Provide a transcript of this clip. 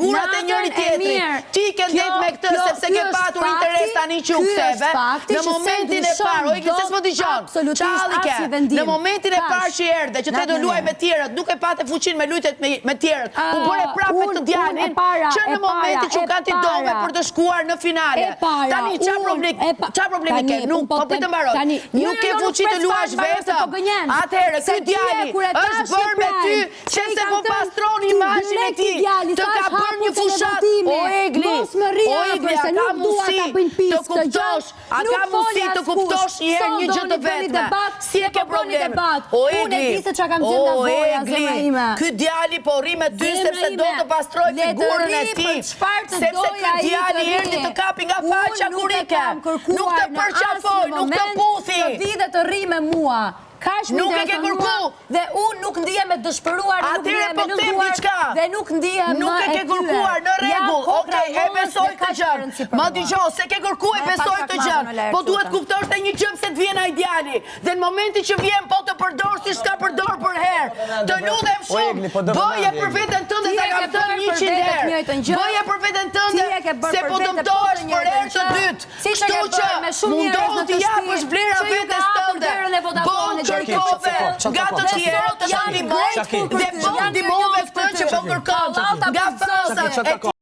figurat e njëri tjetrit. Ti ke ndet me këtë sepse ke patur interes tani që u ktheve. Në momentin e parë, o Igli, se s'më dëgjon. Çallike. Në momentin e parë që erdhe, që te do luaj me tjerët, nuk e patë fuqinë me lujtet me tjerët. U bëre prapë me këtë djalin, që në momentin që u kandidove për të shkuar në finale. Tani çfarë problemi ke? Nuk po të mbaroj. Nuk ke fuqi të luash vetëm. Atëherë ky djali është bërë me ty sepse po pastron imazhin e tij. Të ka bërë një fushat. O Igli, ka mundësi të kuptosh, a ka mundësi të kuptosh një gjë të vetme. Si e ke problem? O Igli, ky djali po rri me ty sepse do të pastroj figurën e tij. Sepse ky djali erdhi të kapi nga faqja kur ike. Nuk të përqafoj, nuk të puthi. Të vi dhe të rri me mua. Nuk e ke kërku. Dhe unë nuk ndihem me dëshpëruar, dhe nuk ndihem nuk e ke kërkuar në rregull. Okej, e besoj të gjë. Ma dëgjoj, se ke kërkuar e besoj të gjë. Po duhet kuptosh te një gjë se të vjen ai djali. Dhe në momentin që vjen po të përdor si s'ka përdor për herë. Të lutem shumë. Bëje për veten tënde ta kam thënë 100 herë. Bëje për veten tënde se po dëmtohesh për herë të dytë. Kështu që mundohu të japësh vlera vetes tënde. Kërkove nga të tjerë të ndihmoj dhe po ndihmove këtë që po kërkon nga faza